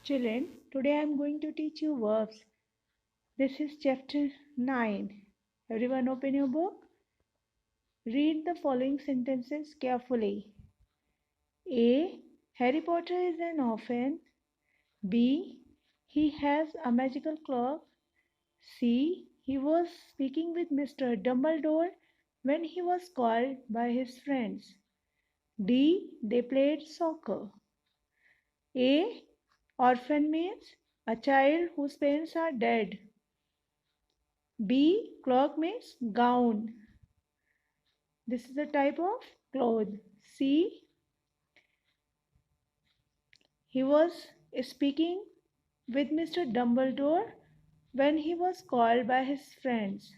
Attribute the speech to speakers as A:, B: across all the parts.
A: Children, today I am going to teach you verbs. This is chapter 9. Everyone open your book. Read the following sentences carefully. A. Harry Potter is an orphan. B. He has a magical clock. C. He was speaking with Mr. Dumbledore when he was called by his friends. D. They played soccer. A. Orphan means a child whose parents are dead. B. Cloak means gown. This is a type of cloth. C. He was speaking with Mr. Dumbledore when he was called by his friends.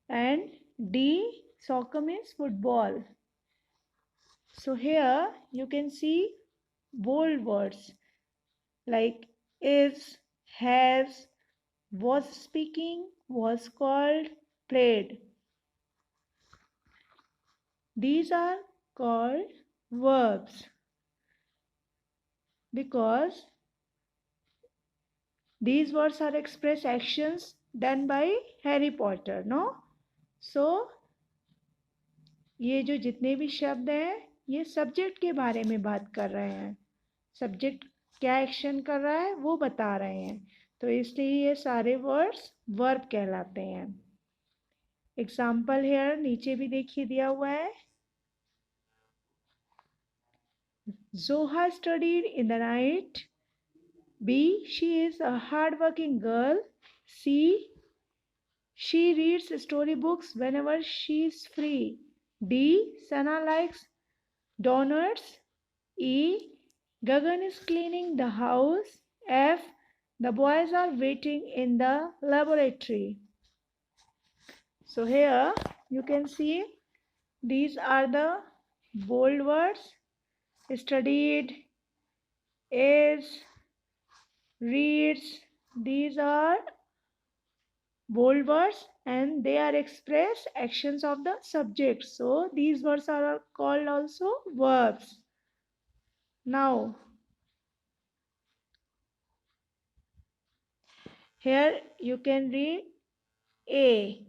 A: And D. Soccer means football. So here you can see bold words like is, has, was speaking, was called, played. These are called verbs because these words are express actions done by Harry Potter, no? So ये जो जितने भी शब्द हैं ये subject के बारे में बात कर रहे हैं. सब्जेक्ट क्या एक्शन कर रहा है वो बता रहे हैं, तो इसलिए ये सारे वर्ड्स वर्ब कहलाते हैं. एग्जाम्पल हेयर नीचे भी देखिए दिया हुआ है. Zoha studied in the night. B. She is a hardworking girl. C. She reads storybooks whenever she is free. D. Sana likes donuts. E. Gagan is cleaning the house. F. The boys are waiting in the laboratory. So here you can see these are the bold words. Studied, is, reads. These are bold words and they are express actions of the subject. So these words are called also verbs. Now here you can read A.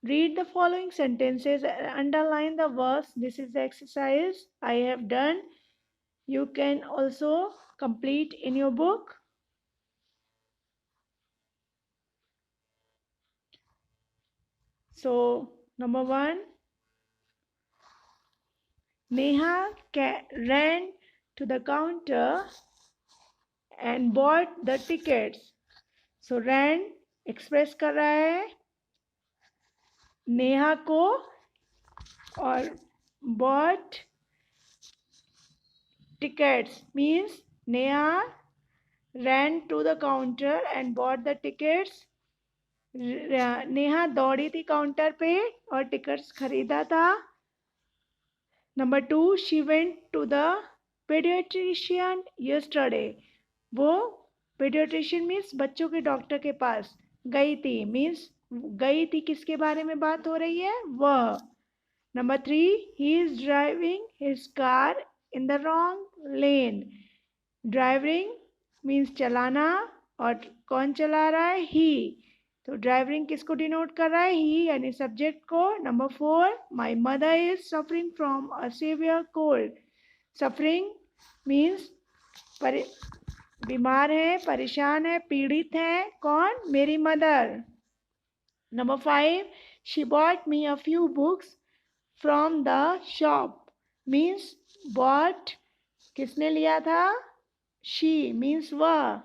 A: Read the following sentences and underline the verbs. This is the exercise I have done. You can also complete in your book. So number 1, Neha ran to the counter and bought the tickets. So ran express कर रहा है नेहा को और bought tickets means Neha ran to the counter and bought the tickets. Neha दौड़ी थी counter पे और tickets खरीदा था. Number 2, she went to the pediatrician yesterday. वो pediatrician means बच्चों के डॉक्टर के पास गई थी. मीन्स गई थी किसके बारे में बात हो रही है वह. Number 3, he is driving his car in the wrong lane. Driving means चलाना और कौन चला रहा है ही. तो ड्राइविंग किसको डिनोट कर रहा है ही यानी सब्जेक्ट को. Number 4, my mother is suffering from a severe cold. Suffering means बीमार है, परेशान है, पीड़ित है. कौन? मेरी mother. Number 5, she bought me a few books from the shop. Means bought किसने लिया था? शी मीन्स वह.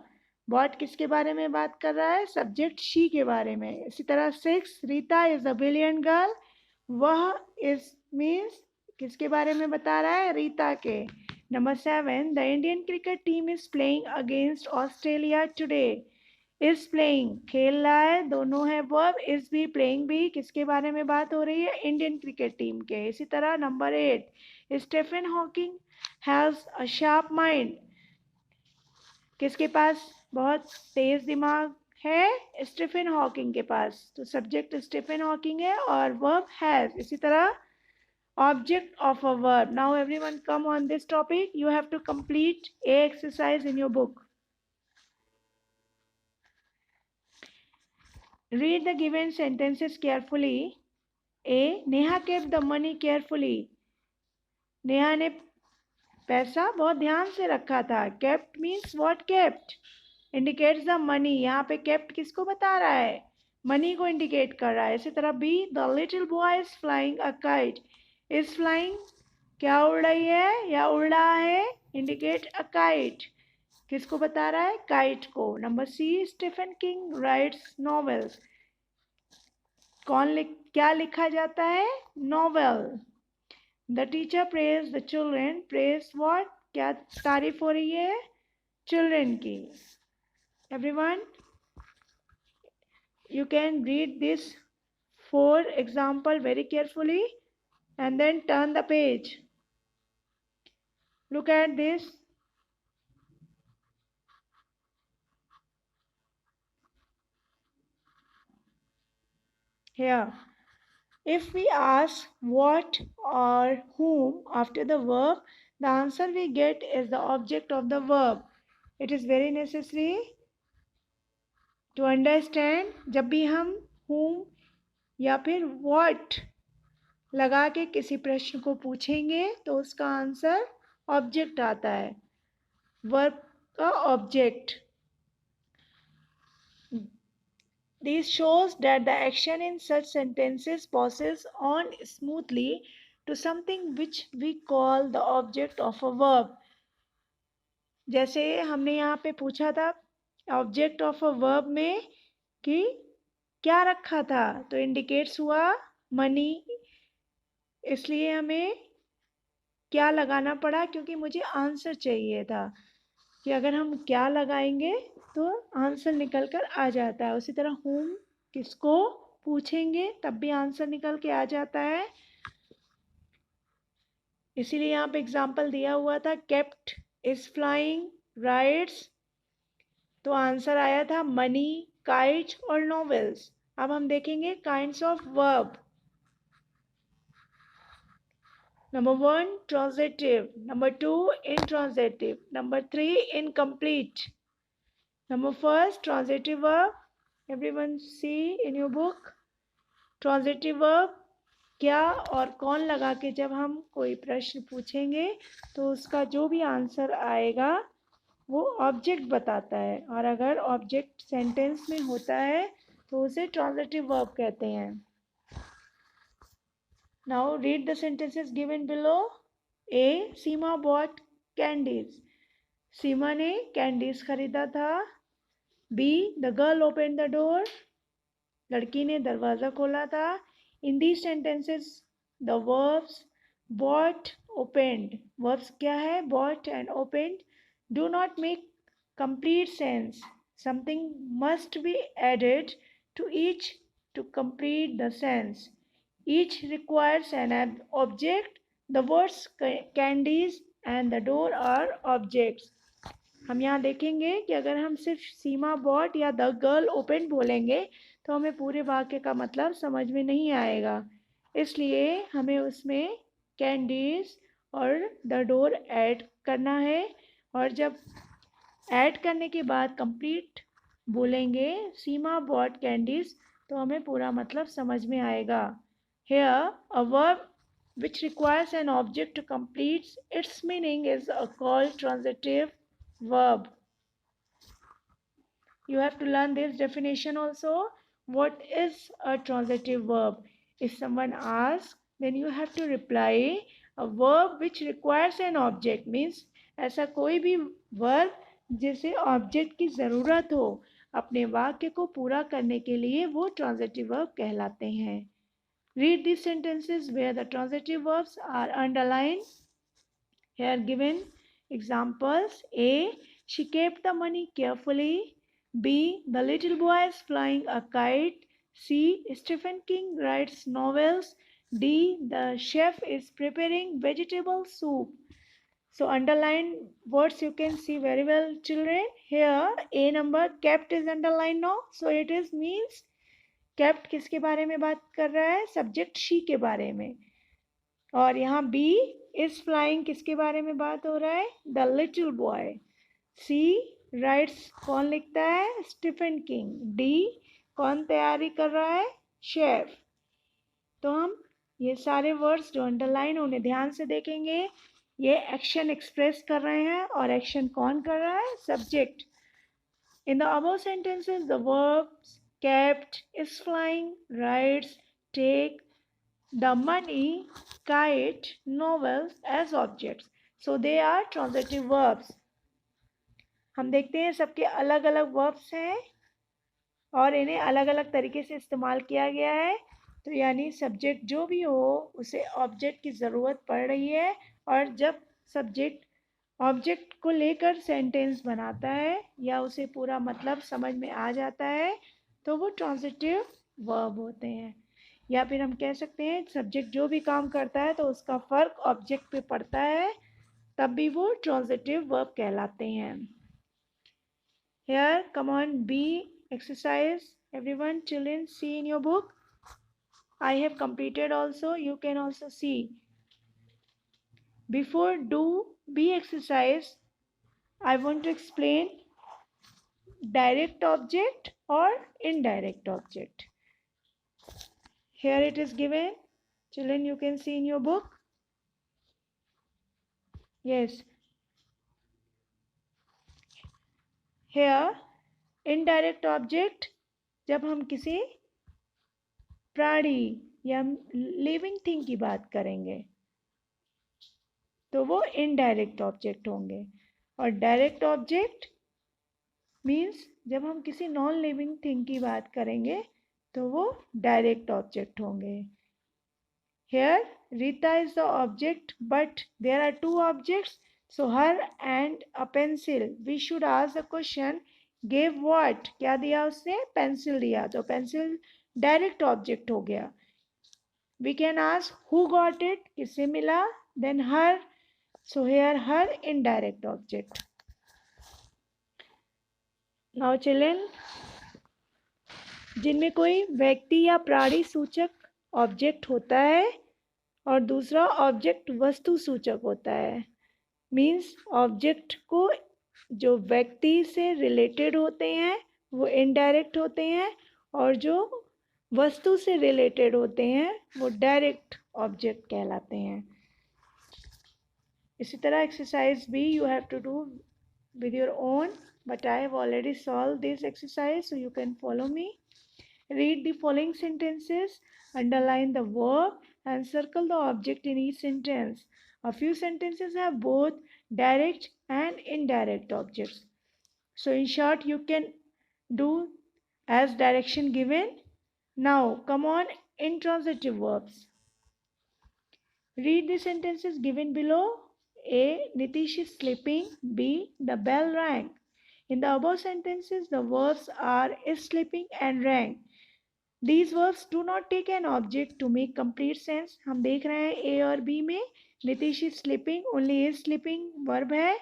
A: बॉट किसके बारे में बात कर रहा है? सब्जेक्ट शी के बारे में. इसी तरह 6, Rita is a brilliant girl. वह इज मीन्स किसके बारे में बता रहा है? रीता के. Number 7, the Indian cricket team is playing against Australia today. Is playing खेल रहा है, दोनों है वर्ब. इज भी प्लेइंग भी किसके बारे में बात हो रही है? इंडियन क्रिकेट टीम के. इसी तरह number 8, Stephen Hawking has a sharp mind. किसके पास बहुत तेज दिमाग है? स्टीफन हॉकिंग के पास. तो सब्जेक्ट स्टीफन हॉकिंग है और वर्ब हैज. इसी तरह Object of a verb. Now everyone come on this topic. You have to complete a exercise in your book. Read the given sentences carefully. A. Neha kept the money carefully. Neha ने पैसा बहुत ध्यान से रखा था. Kept means what kept? Indicates the money. यहाँ पे kept किसको बता रहा है? मनी को इंडिकेट कर रहा है. इसी तरह B. The little boy is flying a kite. Is flying क्या उड़ रही है या उड़ रहा है? Indicate a kite. किसको बता रहा है? काइट को. Number C. Stephen King writes novels. क्या लिखा जाता है? Novel. The teacher praise the children. Praise what? क्या तारीफ हो रही है? चिल्ड्रेन की. Everyone, you can read this 4 example very carefully and then turn the page. Look at this. Here, if we ask what or whom after the verb, the answer we get is the object of the verb. It is very necessary to understand. जब भी हम whom या फिर what लगा के किसी प्रश्न को पूछेंगे तो उसका आंसर ऑब्जेक्ट आता है. वर्ब का object. This shows that the action in such sentences passes on smoothly to something which we call the object of a verb. जैसे हमने यहाँ पे पूछा था ऑब्जेक्ट ऑफ अ वर्ब में कि क्या रखा था, तो इंडिकेट्स हुआ मनी. इसलिए हमें क्या लगाना पड़ा क्योंकि मुझे आंसर चाहिए था. कि अगर हम क्या लगाएंगे तो आंसर निकल कर आ जाता है. उसी तरह whom किसको पूछेंगे तब भी आंसर निकल के आ जाता है. इसीलिए यहाँ पे एग्जाम्पल दिया हुआ था kept is flying राइट्स, तो आंसर आया था मनी, काइट और नॉवेल्स. अब हम देखेंगे kinds of verb. Number 1, transitive. Number 2, intransitive. Number 3, incomplete. Number 1, transitive verb. Everyone see in your book. Transitive verb क्या और कौन लगा के जब हम कोई प्रश्न पूछेंगे तो उसका जो भी आंसर आएगा वो ऑब्जेक्ट बताता है. और अगर ऑब्जेक्ट सेंटेंस में होता है तो उसे ट्रांजिटिव वर्ब कहते हैं. Now read the sentences given below. A. Seema bought candies. सीमा ने कैंडीज खरीदा था. B. The girl opened the door. लड़की ने दरवाज़ा खोला था. In these sentences, the verbs bought, opened. Verbs क्या है? Bought and opened do not make complete sense. Something must be added to each to complete the sense. Each requires an object. The words candies and the door are objects. हम यहाँ देखेंगे कि अगर हम सिर्फ सीमा bot या the girl open बोलेंगे तो हमें पूरे वाक्य का मतलब समझ में नहीं आएगा. इसलिए हमें उसमें कैंडीज और द डोर ऐड करना है. और जब ऐड करने के बाद कंप्लीट बोलेंगे सीमा बॉट कैंडीज तो हमें पूरा मतलब समझ में आएगा. Here, a verb which requires an object to complete its meaning is called transitive verb. You have to learn this definition also. What is a transitive verb? If someone asks, then you have to reply a verb which requires an object. Means ऐसा कोई भी verb जिसे object की ज़रूरत हो अपने वाक्य को पूरा करने के लिए वो transitive verb कहलाते हैं. Read these sentences where the transitive verbs are underlined. Here given examples. A. She kept the money carefully. B. The little boy is flying a kite. C. Stephen King writes novels. D. The chef is preparing vegetable soup. So underline words you can see very well, children. Here A number kept is underlined now. So it is means kept किसके बारे में बात कर रहा है? Subject she के बारे में. और यहाँ बी इज फ्लाइंग किसके बारे में बात हो रहा है? The little boy. C writes कौन लिखता है? Stephen king. डी कौन तैयारी कर रहा है? शेफ। तो हम ये सारे वर्ड्स जो अंडरलाइन उन्हें ध्यान से देखेंगे। ये एक्शन एक्सप्रेस कर रहे हैं और एक्शन कौन कर रहा है? Subject. In the above sentences, the verbs kept, is flying, rides, take, the money, kite, novels as objects. So they are transitive verbs. हम देखते हैं सबके अलग अलग verbs हैं और इन्हें अलग अलग तरीके से इस्तेमाल किया गया है। तो यानी सब्जेक्ट जो भी हो उसे ऑब्जेक्ट की ज़रूरत पड़ रही है, और जब सब्जेक्ट ऑब्जेक्ट को लेकर सेंटेंस बनाता है या उसे पूरा मतलब समझ में आ जाता है तो वो ट्रांजिटिव वर्ब होते हैं। या फिर हम कह सकते हैं सब्जेक्ट जो भी काम करता है तो उसका फ़र्क ऑब्जेक्ट पे पड़ता है, तब भी वो ट्रांजिटिव वर्ब कहलाते हैं। Here, come on, B exercise. Everyone, children, see in your book. I have completed also. You can also see. Before do B exercise, I want to explain direct object or indirect object. Here it is given. Children, you can see in your book. Yes. Here, indirect object, जब हम किसी प्राणी या living thing की बात करेंगे तो वो इनडायरेक्ट ऑब्जेक्ट होंगे, और डायरेक्ट ऑब्जेक्ट मीन्स जब हम किसी नॉन लिविंग थिंग की बात करेंगे तो वो डायरेक्ट ऑब्जेक्ट होंगे। Here Rita is the object, but there are two objects, so her and a pencil. We should ask the question, gave what? क्या दिया उसने? पेंसिल दिया, तो पेंसिल डायरेक्ट ऑब्जेक्ट हो गया। We can ask who got it? किससे मिला? Then her. So here her indirect object. Now children, जिनमें कोई व्यक्ति या प्राणी सूचक ऑब्जेक्ट होता है और दूसरा ऑब्जेक्ट वस्तु सूचक होता है, मीन्स ऑब्जेक्ट को जो व्यक्ति से रिलेटेड होते हैं वो इनडायरेक्ट होते हैं और जो वस्तु से रिलेटेड होते हैं वो डायरेक्ट ऑब्जेक्ट कहलाते हैं। इसी तरह एक्सरसाइज भी you have to do with your own, but I have already solved this exercise, so you can follow me. Read the following sentences, underline the verb, and circle the object in each sentence. A few sentences have both direct and indirect objects. So in short, you can do as direction given. Now, come on, intransitive verbs. Read the sentences given below. A. Nitish is sleeping. B. The bell rang. In the above sentences, the verbs are is sleeping and rang. These verbs do not take an object to make complete sense. हम देख रहे हैं A और B में Nitish is sleeping, only is sleeping verb है.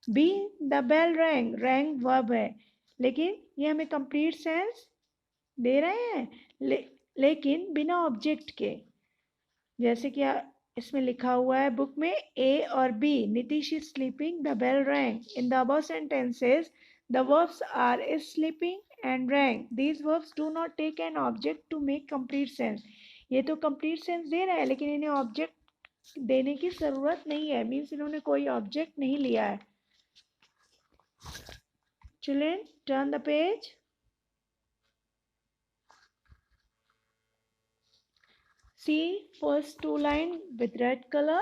A: B. The bell rang, rang verb है. लेकिन ये हमें complete sense दे रहे हैं, लेकिन बिना ऑब्जेक्ट के। जैसे कि इसमें लिखा हुआ है बुक में A और B. Nitish is sleeping, the bell rang. In the above sentences, the verbs are is sleeping and rang. These verbs do not take an object to make complete sense. ये तो complete sense दे रहा है लेकिन इन्हें object देने की ज़रूरत नहीं है, मीन्स इन्होंने कोई ऑब्जेक्ट नहीं लिया है। Children, turn the page. See first two line with red color.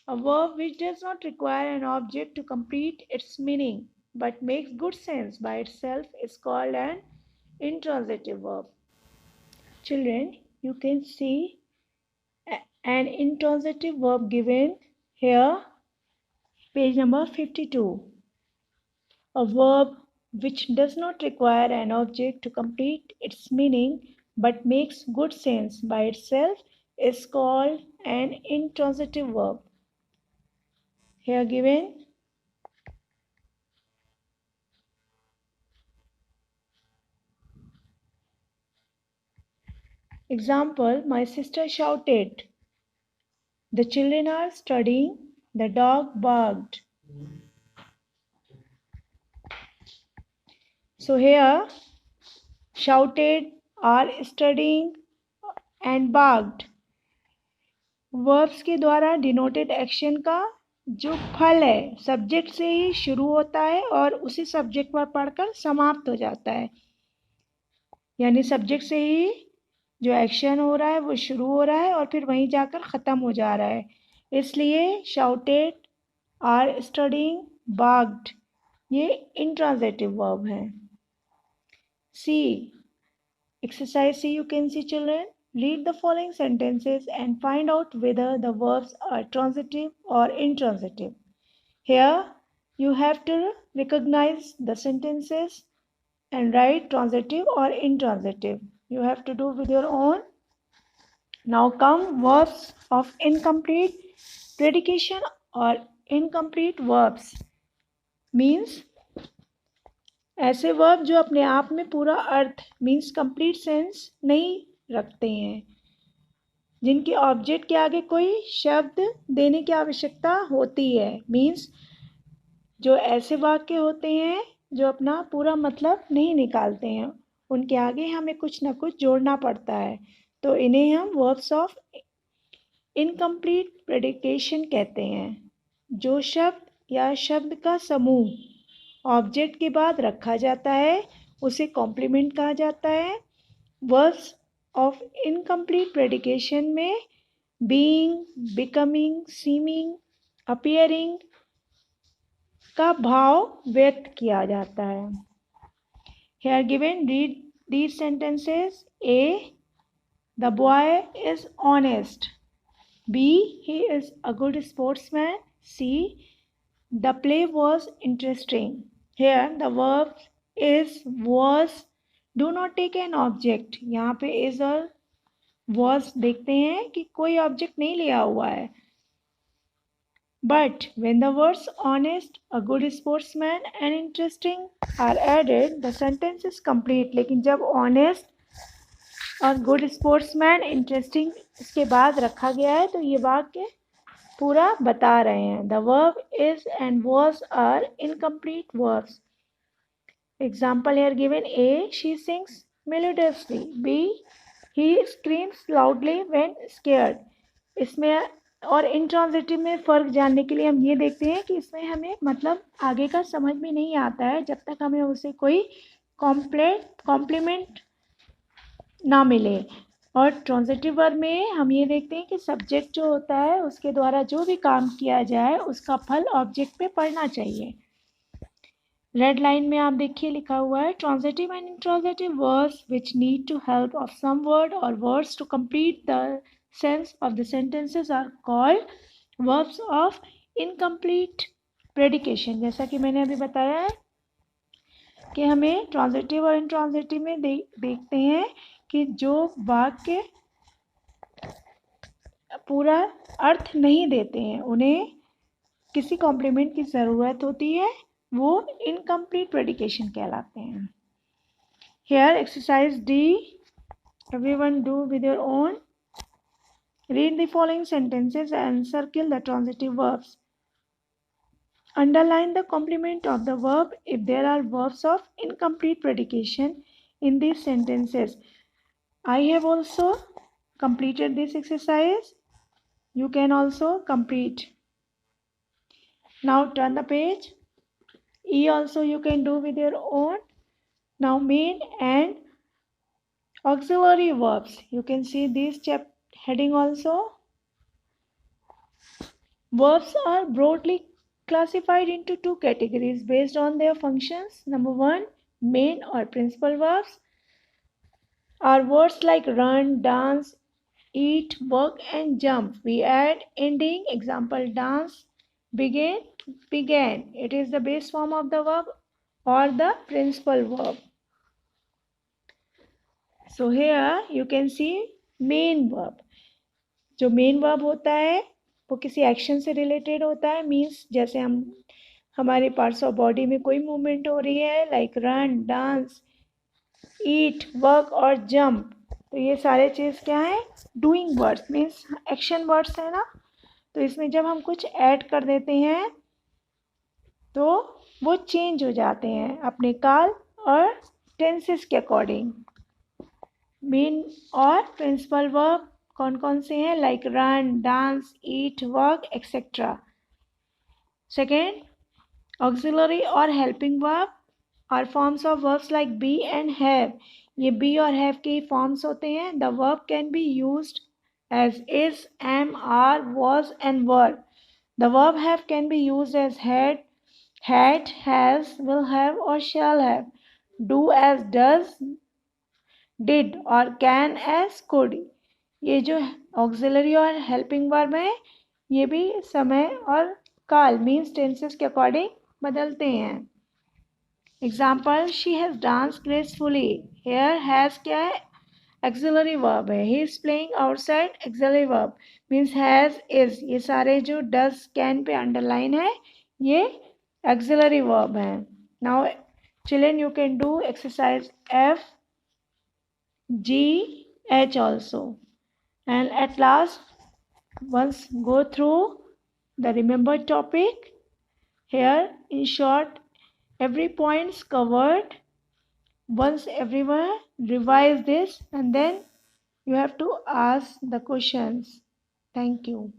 A: A verb which does not require an object to complete its meaning but makes good sense by itself is called an intransitive verb. Children, you can see an intransitive verb given here, page number 52. A verb which does not require an object to complete its meaning but makes good sense by itself is called an intransitive verb. Here given Example, my sister shouted. The children are studying. The dog barked. So here, shouted, are studying and barked verbs के द्वारा denoted action का जो फल है subject से ही शुरू होता है और उसी सब्जेक्ट पर पढ़कर समाप्त हो जाता है, यानी सब्जेक्ट से ही जो एक्शन हो रहा है वो शुरू हो रहा है और फिर वहीं जाकर ख़त्म हो जा रहा है। इसलिए शाउटेड, आर स्टडिंग, बाग्ड ये इंट्रांजिटिव वर्ब है। C exercise C, you can see children, read the following sentences and find out whether the verbs are transitive or intransitive. Here you have to recognize the sentences and write transitive or intransitive. You have to do with your own. Now come verbs of incomplete predication or incomplete verbs. Means ऐसे verb जो अपने आप में पूरा अर्थ means complete sense नहीं रखते हैं, जिनके ऑब्जेक्ट के आगे कोई शब्द देने की आवश्यकता होती है। मीन्स जो ऐसे वाक्य होते हैं जो अपना पूरा मतलब नहीं निकालते हैं, उनके आगे हमें कुछ ना कुछ जोड़ना पड़ता है, तो इन्हें हम वर्ब्स ऑफ इनकम्प्लीट प्रेडिकेशन कहते हैं। जो शब्द या शब्द का समूह ऑब्जेक्ट के बाद रखा जाता है उसे कॉम्प्लीमेंट कहा जाता है। वर्ब्स ऑफ इनकम्प्लीट प्रेडिकेशन में बीइंग, बिकमिंग, सीमिंग, अपीयरिंग का भाव व्यक्त किया जाता है। Here given, read these sentences. A, the boy is honest. B, he is a good sportsman. C, the play was interesting. Here the verb is, was. Do not take an object. यहाँ पे is और was देखते हैं कि कोई object नहीं लिया हुआ है। But when the words honest, a good sportsman and interesting are added, the sentence is complete. लेकिन जब honest और good sportsman, interesting इसके बाद रखा गया है तो ये वाक्य पूरा बता रहे हैं। The verb is and was are incomplete verbs. Example here given. A, she sings melodiously. B, he screams loudly when scared. इसमें और इंट्रांजिटिव में फ़र्क जानने के लिए हम ये देखते हैं कि इसमें हमें मतलब आगे का समझ में नहीं आता है जब तक हमें उसे कोई कॉम्प्लीमेंट ना मिले। और ट्रांजिटिव वर्ब में हम ये देखते हैं कि सब्जेक्ट जो होता है उसके द्वारा जो भी काम किया जाए उसका फल ऑब्जेक्ट पे पड़ना चाहिए। रेड लाइन में आप देखिए लिखा हुआ है, transitive and intransitive verbs which need to help of some word और words to complete the sense of the sentences are called verbs of incomplete predication। जैसा कि मैंने अभी बताया है कि हमें ट्रांजिटिव और इंट्रांजिटिव में देखते हैं कि जो वाक्य पूरा अर्थ नहीं देते हैं उन्हें किसी कॉम्प्लीमेंट की ज़रूरत होती है, वो इनकम्प्लीट प्रेडिकेशन कहलाते हैं। Here exercise D, everyone do with your own. Read the following sentences and circle the transitive verbs. Underline the complement of the verb if there are verbs of incomplete predication in these sentences. I have also completed this exercise. You can also complete. Now turn the page. E also you can do with your own. Now main and auxiliary verbs. You can see this heading also. Verbs are broadly classified into two categories based on their functions. Number one, main or principal verbs are words like run, dance, eat, work and jump. We add ending. Example, dance, begin, began. It is the base form of the verb or the principal verb. So here you can see main verb. जो main verb होता है वो किसी action से related होता है। Means जैसे हमारे पार्ट्स ऑफ बॉडी में कोई मूवमेंट हो रही है like run, dance, eat, work और जंप, तो ये सारे चीज़ क्या है, doing words means action words है ना। तो इसमें जब हम कुछ ऐड कर देते हैं तो वो चेंज हो जाते हैं अपने काल और टेंसेस के अकॉर्डिंग। मेन और प्रिंसिपल वर्ब कौन कौन से हैं, like run, dance, eat, work etcetera. Second, auxiliary और helping verb are forms of verbs like be and have. ये बी और हैव के फॉर्म्स होते हैं। The verb can be used as is, am, are, was and were. The verb have can be used as had, has, will have or shall have. Do as does, did और can as could। ये जो auxiliary और helping verb है ये भी समय और काल मीन्स टेंसेस के अकॉर्डिंग बदलते हैं। Example, she has dance gracefully. Here has क्या है, एक्सिलरी वर्ब है। He is playing outside, auxiliary verb means has, is. ये सारे जो डज, कैन पे अंडरलाइन है ये एक्सिलरी वर्ब है। Now children you can do exercise F, G, H also, and at last once go through the remembered topic. Here in short every points covered. Once everyone revise this and then you have to ask the questions. Thank you.